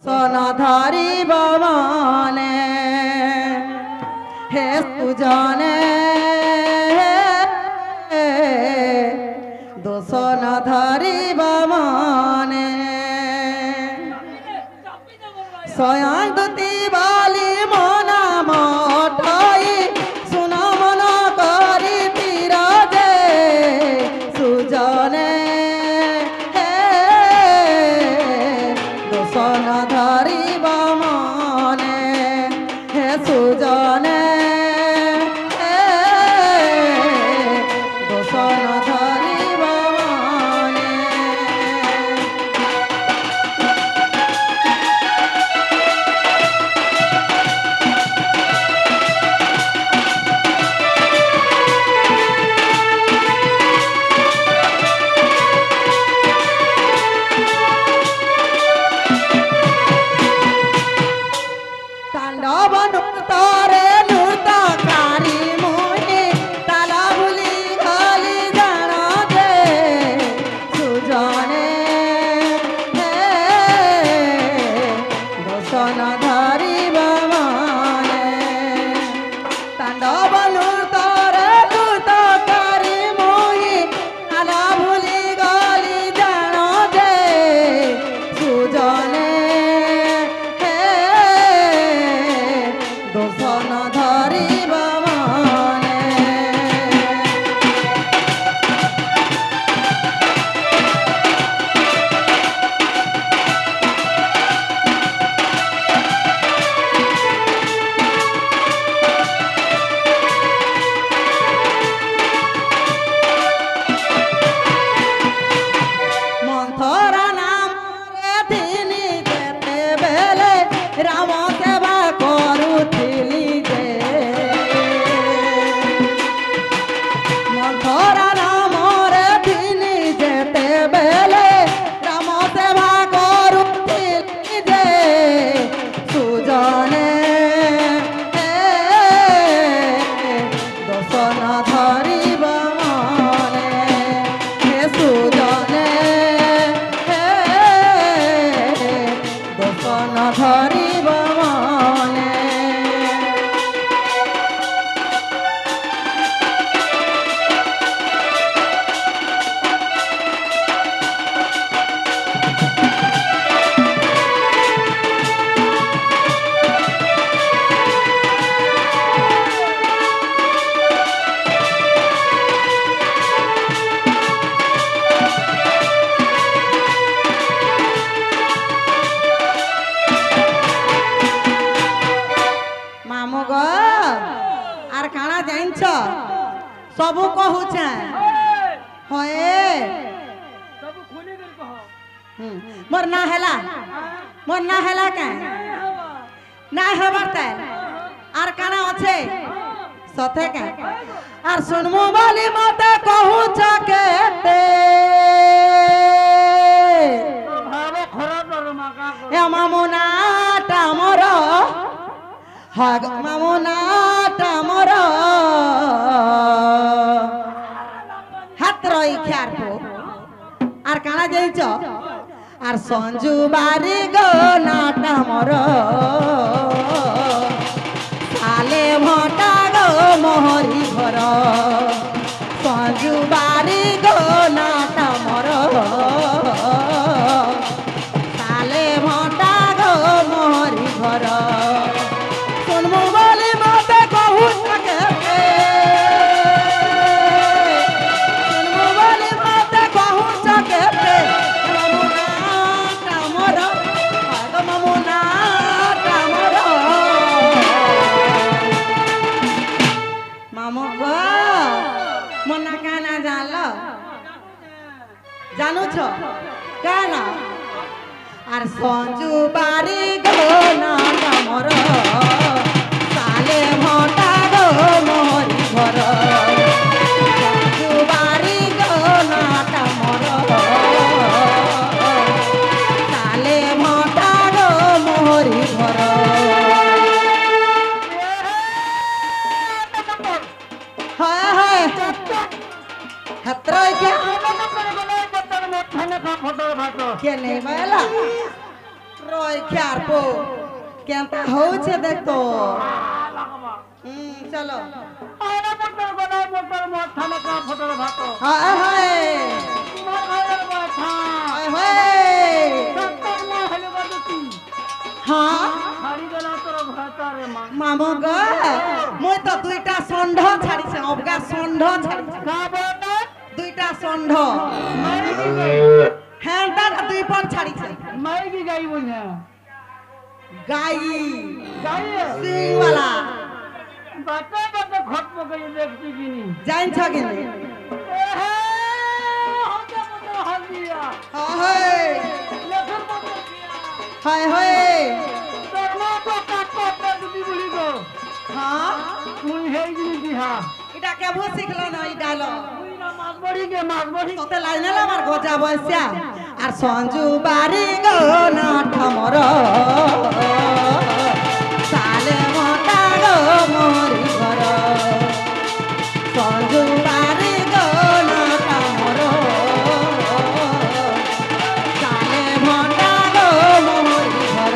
सोनाधारी बाबाने हे सुजाने दो सोनाधारी बाबाने सोयांग दुती बाली मोना मोटाई सुना मना करी तीरा जे सुजाने दो सोनाधारी बाबाने हे सुजाने दो सोनाधारी बाबाने तांडव नुतारे नुता कारी मोही ताला भुली गाली जाना दे सुजाने दोसनाधारी बाबाने तांडव नुतारे नुता कारी मोही ताला भुली गाली जाना दे सुजाने दोसनाधारी बाबाने मंथरा नाम रे दिनी जेते बेले राम सेवा करुथिली जे मंथरा नाम रे दिनी जेते बेले राम सेवा करुथिली जे सुजाने दोसनाधारी बाबाने हे सुजाने दोसनाधारी बाबाने मामू गो आर काना जाइछ सबु कहूछे होए सब खुली कर कहो मोर ना हेला के ना हेबार ते आर काना अच्छे सथे के आर सुनमु बाली मते कहूछ केते भावे खरा कर माका को ए मामू ना टामर हाग मामू ना टामर हाथ रही ख्यार को आर काना जाइछ आर संजू बारी गो ना टामर साले भटा गो मोहरी घर संजू बारी गो ना टामर साले भटा गो मोहरी घर सुनमु बोली मते कहू सके सुनमु बोली मते कहू सके मामुना टामर भाग मामुना टामर मामू गो मना काना जानल जानू छ काना आर संजू बारी गो ना टामर साले भटा गो मोहरी घर संजू बारी गो ना टामर साले भटा गो मोहरी घर हाय हाय खतरा क्या फोटो भाटो के नहीं वाला रोय क्या ख्यार पो केंता होছে দেখতো লাগবা চলো আরে মোটর গলা মোটর মাথা লাগা ফটর ভাত হায় হায় মাথার মাথা হায় হায় সত্তর না হলে বাদতি হ্যাঁ হারি গলা তোর ভাতারে মা মামু গো মই তো দুইটা ষণ্ঢ ছাড়িছে অবগা ষণ্ঢ ছাড়িছে গাবনা দুইটা ষণ্ঢ মারি কি গাই হ্যাঁ দাদা দুই পর ছাড়িছে মারি কি গাইব না গাই গাই সিংওয়ালা বাটা বাটা খট পকাই দেখছি কিনি জানছ কিনে এহে হতে মতো হালিয়া হায় লেখর মতো কিয়া হায় হায় তোর মা পকা পকা দুদি বলি গো হ্যাঁ তুই হেই দিনি দিহা এটা কেবো শিখলো না এই ডায়লগ তুই না মাছবড়ি গে মাছবড়ি তোতে লাইনে আমার গজা বসিয়া আর সঞ্জু বাড়ি গো না ঠমর সালে মটা গো মোরি ঘর সঞ্জু বাড়ি গো না ঠমর সালে মটা গো মোরি ঘর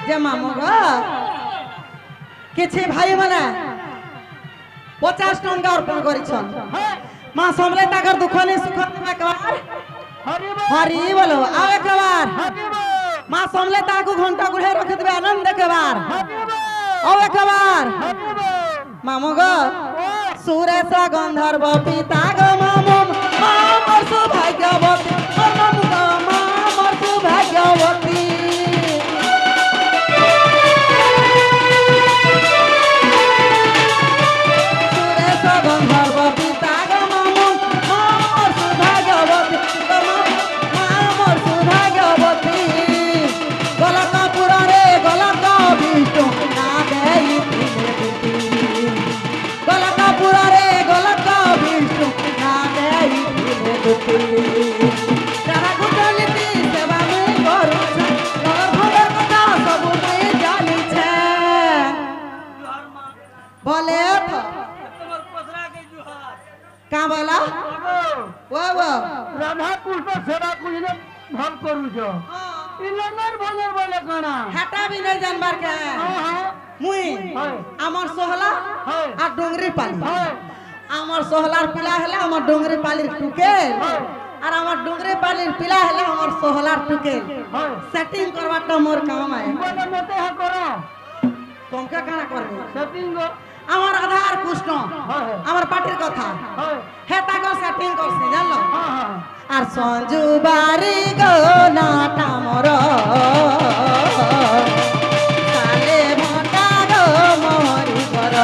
যে মামু গো কিছু ভাই মানে 50 টঙ্কা অর্পণ করেছেন মা সমলে তাকর দুঃখ নেই সুখ দেবে একবার হরি হরি বলো আও একবার হরি মা সমলে তাকু ঘন্টা গুড়ে রেখে দেবে আনন্দ একবার হরি আও একবার হরি মামু গো সুরেশ গন্ধর্ব পিতা গো মামু মা মোর সৌভাগ্যবতী ও মামু গো মা মোর সৌভাগ্যবতী সুরেশ গন্ধর্ব পিতা গো মামু মা মোর সৌভাগ্যবতী গো মামু মা মোর সৌভাগ্যবতী গোলকপুরে গোলক বিষ্ণু না দেইছিলে দুটি গোলকপুরে গোলক বিষ্ণু না দেইছিলে দুটি যারা কুটনীতি সেবা মুই করুছে নগর ভোগের কথা সবু মুই জানিছে জোহার মা বলে তো তোমার পসরা কে জোহার কা বলা ও ও রাধা কৃষ্ণ সেবা করিলে ভাল করুছ ইলনার ভনের বলে কানা হাটা বি নাই জানবার কে হ্যাঁ মুই হয়। আমার সোহলা হয়। আর ডুংরি পালি হয়। আমার সোহলার পিলা হলে আমার ডুংরি পালির টুকে হয়। আর আমার ডুংরি পালির পিলা হলে আমার সোহলার টুকে হয় সেটিং করবাটা মোর কাম আয় বলে মতে হা করো তোমকে কানা করবে সেটিং গো আমার আধার কৃষ্ণ হয় আমার পাটির কথা হয় হে তাকে সেটিং করছি জানলো হ্যাঁ আর সঞ্জু বাড়ি গো নাটা মোর সালে মটা গো মোহরি ঘর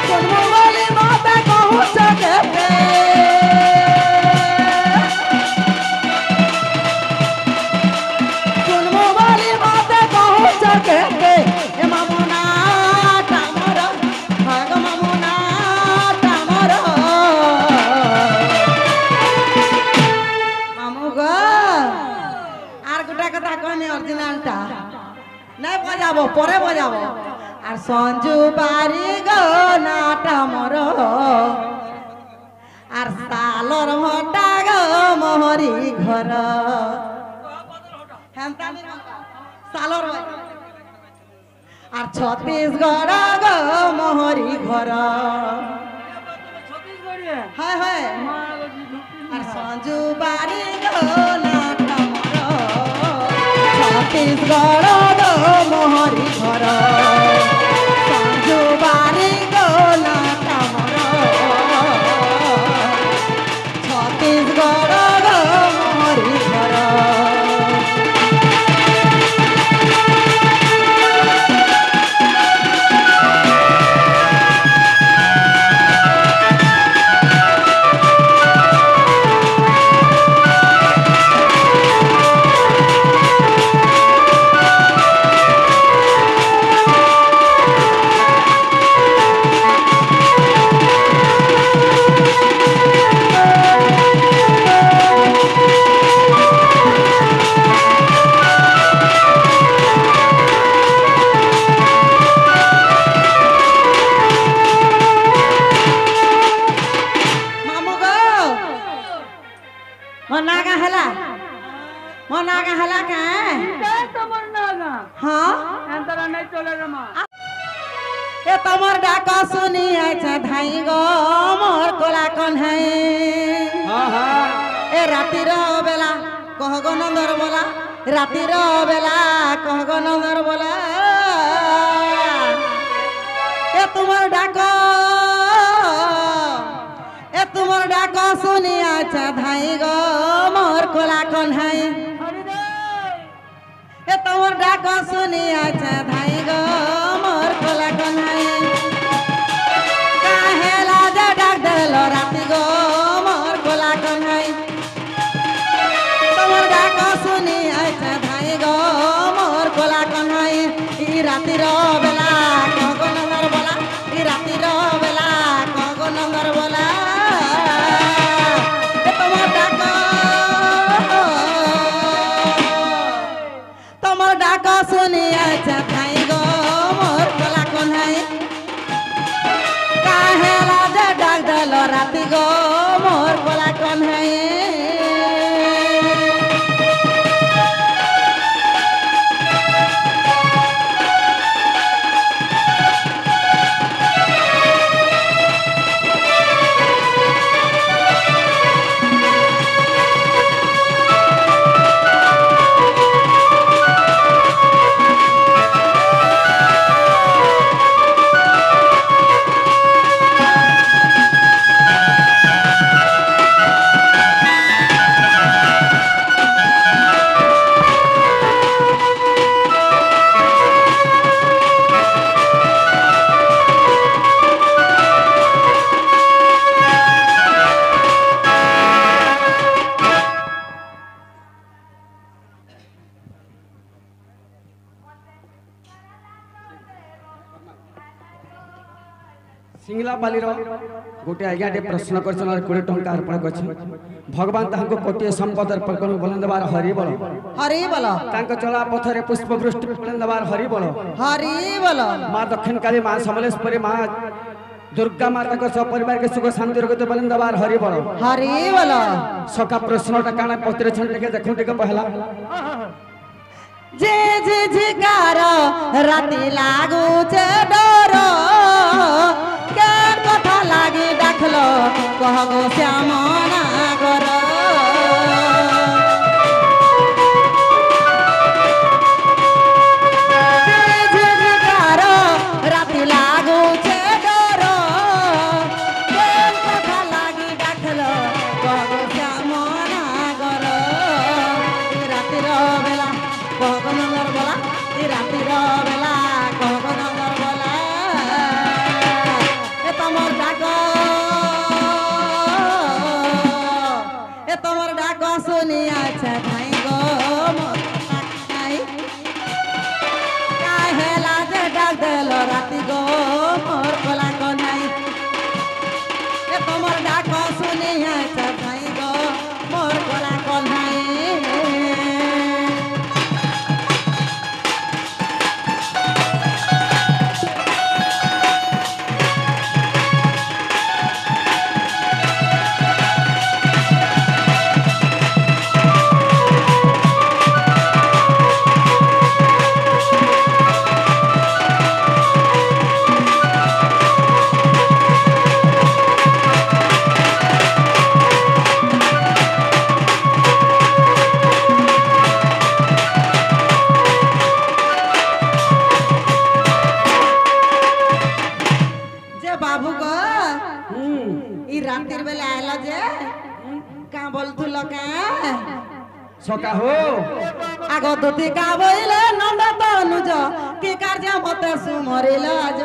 শুনবো বলি মতে কহুছ কেতে শুনবো বলি মতে কহুছ কেতে এ মামুনা টামর হয় গো মামুনা টামর মামু গো আর গোটা কথা কহনি অরিজিনালটা নাই বজাবো পরে বজাবো আর সঞ্জু বাড়ি গো নাটা মর আর সালর ভটা গো মোহরি ঘর হেনতানি সালর আর ছত্তিশগড় গো মোহরি ঘর ছত্তিশগড়িয়া হয় হয় মা গো ঝুঁকি আর সঞ্জু বাড়ি গো নাটা মর ছত্তিশগড় গো মোহরি ঘর সঞ্জু বাড়ি গো নাটা মর ছত্তিশগড় গো মোহরি ঘর ମୋ ନାଁ କାଁ ହେଲା ମୋ ନାଁ କାଁ ହେଲା କାଁ ତମର ନା ହଁ ଏନ୍ତର ନାଇଁ ଚଲେ ରେ ମା ए तमर डाक सुनी आइछा धाई गो मोर कोला कन्हाई हाँ हाँ ए रातिर बेला कह गो नंदर बोला रातिर बेला कह गो नंदर बोला ए तुमर डाक सुनी आइछा धाई गो मोर कोला कन्हाई ए तमर डाक सुनी आइछा धाई गो मोर कोला कन्हाई काहे लाजा डाक देलो राती गो मोर कोला कन्हाई तमर डाक सुनी आइछा धाई गो मोर कोला कन्हाई ई रातिर बेला कगो नंगर बोला ई रातिर बेला कगो नंगर बोला ए तमर डाक सुनी आइछा धाई गो मोर कोला कन्हाई काहे लाजा डाक देलो राती गो मोर कोला कन्हाई सिंगलापालीर गोटे आज्ञाटे प्रश्न कर 20 टंका अर्पण कर भगवान तांको कोटिए संपद अर्पण कर बोलन दबार हरि बोल हरि बोल तांको चला पथरे पुष्पवृष्टि बोलन दबार हरि बोल हरि बोल माँ दक्षिण काली माँ समलेश्वरी माँ दुर्गा माता को सब परिवार के सुख शांति रखते बोलन दबार हरि बोल हरि बोल सका प्रश्नटा काना पत्रे छन के देखु टिके पहला जे जे झिकार राति लागू छे डर केन कथा लागी डाकलो कहगो श्याम नागर जे जे झिकार राति लागू छे डर केन कथा लागी डाकलो कहगो श्याम नागर रातिर बेला कहगो नंगर बोला ई रातिर बेला कहगो नंगर बोला ए तमर डाक सुनी आइछा धाई गो मोर काई काहे लाजे डाक देलो राती गो मोर कोला कन्हाई ए तमर डाक सुनी आइछा धाई गो मोर कोला कन्हाई बाबू को ई रातिर बेला आइलो जे का बोलथुल का सका हो आगो दुती का बोइले नंद तनुज की कार्य मते सुमरिल आज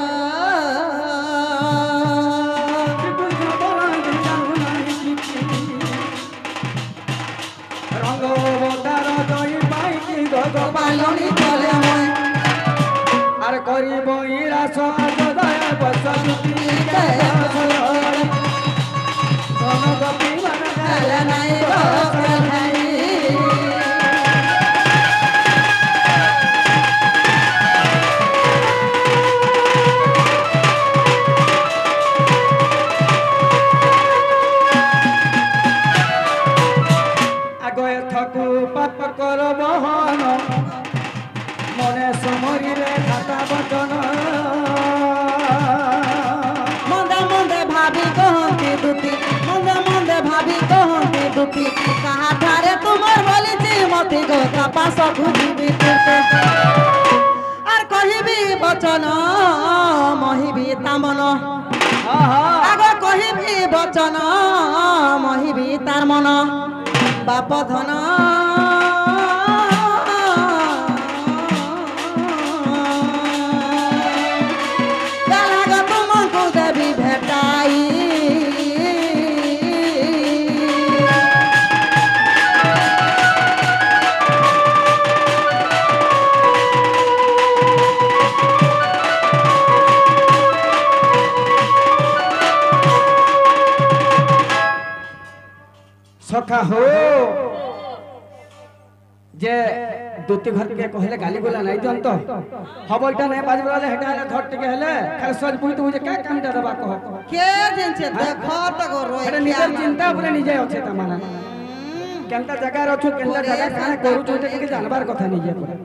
रंग बदार दई पाई की गग पालनी चले মই आर करिब इरा सज दया बसंती दया सन गपी मन चले নাই গো নাই দুঃখী কাহা ধারে তোমার বলিছি মতি গো তাপাস খুঁজিবি তুতে আর কহিবি বচন মহিবি তামন আগ কহিবি বচন মহিবি তার মন বাপ ধন তুমକୁ দেবি ভেটাই सखा हो जे दुती घर के कहले गाली बोला नहीं जन तो हबलटा नहीं बाजबे वाले हेटा हेले धट के हेले खाली सज पुई तो मुझे का काम दे दबा कह কে জিনছে দেখো তো গো রই हेटा निजे चिंता पुरे निजे আছে ता माना केनता जगह रछु केनता जगह काहे करू छोटे के जानबार कथा निजे पुरा